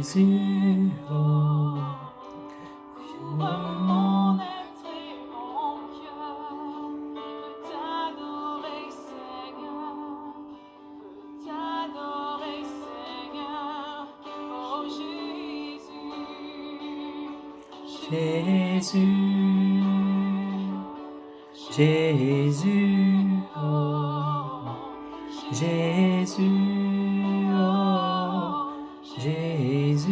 Jésus, oh, ouvre mon être et mon cœur, peut t'adorer, Seigneur, peut t'adorer, Seigneur, oh Jésus, Jésus, Jésus, oh, Jésus, oh, Jésus,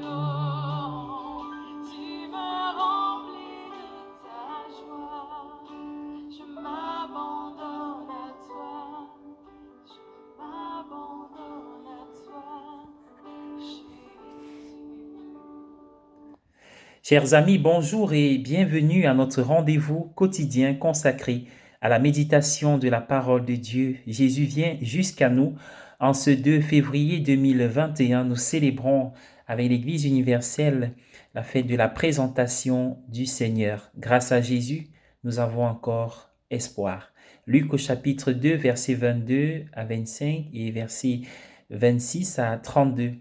oh, tu me remplis de ta joie, je m'abandonne à toi, je m'abandonne à toi, Jésus. Chers amis, bonjour et bienvenue à notre rendez-vous quotidien consacré à la méditation de la parole de Dieu. Jésus vient jusqu'à nous. En ce 2 février 2021, nous célébrons avec l'Église universelle la fête de la présentation du Seigneur. Grâce à Jésus, nous avons encore espoir. Luc au chapitre 2, versets 22 à 25 et versets 26 à 32.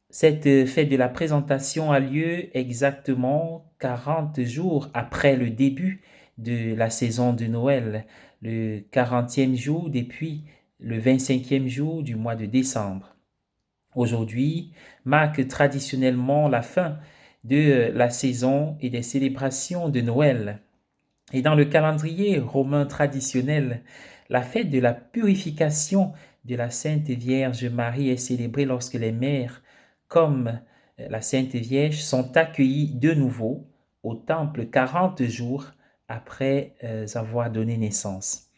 Cette fête de la présentation a lieu exactement 40 jours après le début de la saison de Noël, le 40e jour depuis le 25e jour du mois de décembre. Aujourd'hui marque traditionnellement la fin de la saison et des célébrations de Noël. Et dans le calendrier romain traditionnel, la fête de la purification de la Sainte Vierge Marie est célébrée lorsque les mères, comme la Sainte Vierge, sont accueillies de nouveau au temple 40 jours après avoir donné naissance.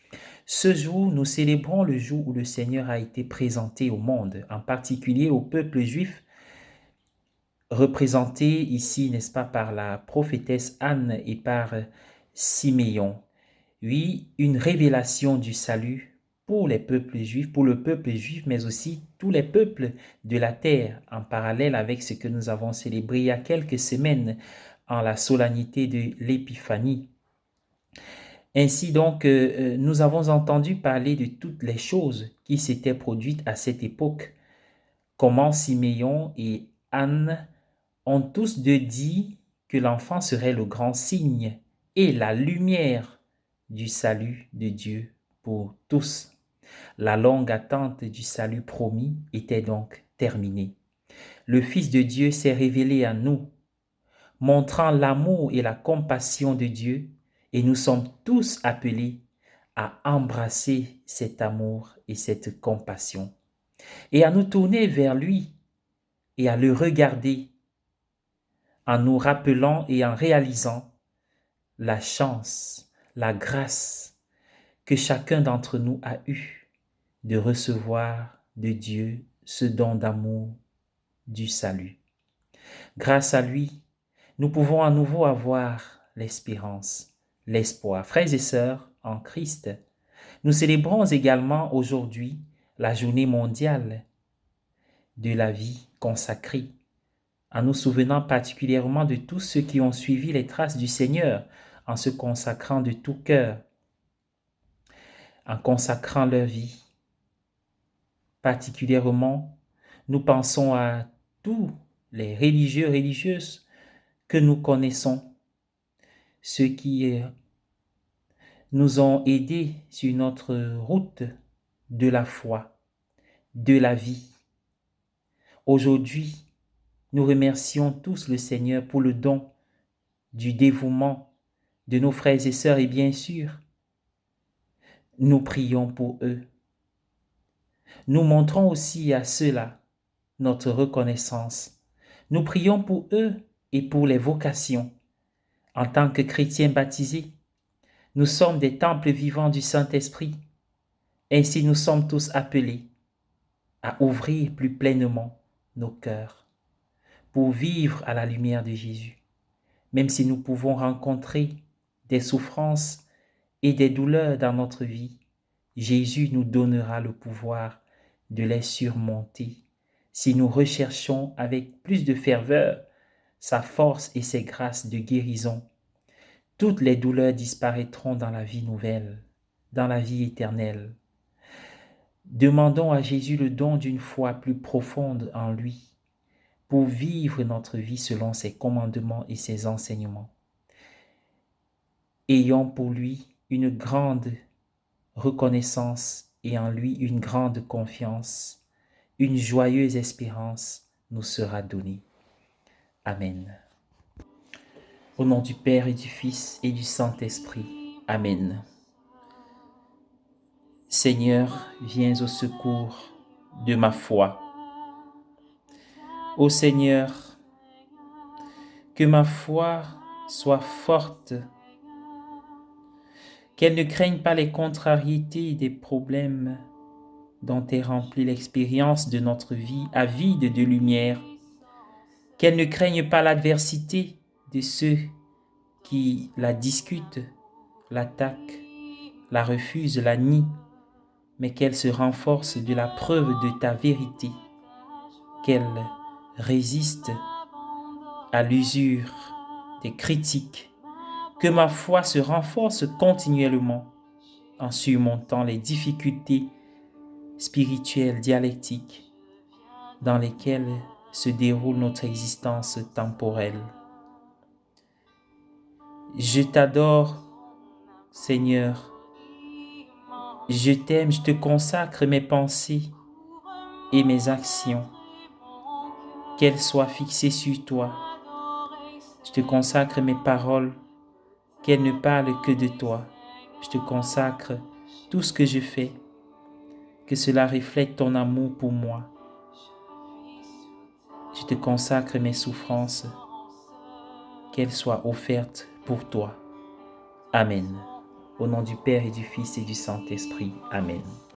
Ce jour, nous célébrons le jour où le Seigneur a été présenté au monde, en particulier au peuple juif, représenté ici, n'est-ce pas, par la prophétesse Anne et par Siméon. Oui, une révélation du salut pour les peuples juifs, pour le peuple juif, mais aussi tous les peuples de la terre, en parallèle avec ce que nous avons célébré il y a quelques semaines en la solennité de l'Épiphanie. Ainsi donc, nous avons entendu parler de toutes les choses qui s'étaient produites à cette époque, comment Siméon et Anne ont tous deux dit que l'enfant serait le grand signe et la lumière du salut de Dieu pour tous. La longue attente du salut promis était donc terminée. Le Fils de Dieu s'est révélé à nous, montrant l'amour et la compassion de Dieu, et nous sommes tous appelés à embrasser cet amour et cette compassion, et à nous tourner vers lui et à le regarder en nous rappelant et en réalisant la chance, la grâce que chacun d'entre nous a eue de recevoir de Dieu ce don d'amour du salut. Grâce à lui, nous pouvons à nouveau avoir l'espérance, l'espoir. Frères et sœurs en Christ, nous célébrons également aujourd'hui la journée mondiale de la vie consacrée, en nous souvenant particulièrement de tous ceux qui ont suivi les traces du Seigneur en se consacrant de tout cœur, en consacrant leur vie. Particulièrement, nous pensons à tous les religieux, religieuses que nous connaissons, ceux qui nous ont aidés sur notre route de la foi, de la vie. Aujourd'hui, nous remercions tous le Seigneur pour le don du dévouement de nos frères et sœurs et bien sûr, nous prions pour eux. Nous montrons aussi à ceux-là notre reconnaissance. Nous prions pour eux et pour les vocations. En tant que chrétiens baptisés, nous sommes des temples vivants du Saint-Esprit. Ainsi, nous sommes tous appelés à ouvrir plus pleinement nos cœurs pour vivre à la lumière de Jésus. Même si nous pouvons rencontrer des souffrances et des douleurs dans notre vie, Jésus nous donnera le pouvoir de les surmonter si nous recherchons avec plus de ferveur sa force et ses grâces de guérison. Toutes les douleurs disparaîtront dans la vie nouvelle, dans la vie éternelle. Demandons à Jésus le don d'une foi plus profonde en lui pour vivre notre vie selon ses commandements et ses enseignements. Ayons pour lui une grande reconnaissance et en lui une grande confiance. Une joyeuse espérance nous sera donnée. Amen. Au nom du Père et du Fils et du Saint-Esprit. Amen. Seigneur, viens au secours de ma foi. Ô Seigneur, que ma foi soit forte, qu'elle ne craigne pas les contrariétés des problèmes dont est remplie l'expérience de notre vie avide de lumière, qu'elle ne craigne pas l'adversité de ceux qui la discutent, l'attaquent, la refusent, la nient, mais qu'elle se renforce de la preuve de ta vérité, qu'elle résiste à l'usure des critiques, que ma foi se renforce continuellement en surmontant les difficultés spirituelles dialectiques dans lesquelles se déroule notre existence temporelle. Je t'adore, Seigneur. Je t'aime, je te consacre mes pensées et mes actions, qu'elles soient fixées sur toi. Je te consacre mes paroles, qu'elles ne parlent que de toi. Je te consacre tout ce que je fais, que cela reflète ton amour pour moi. Je te consacre mes souffrances, qu'elles soient offertes pour toi. Amen. Au nom du Père et du Fils et du Saint-Esprit. Amen.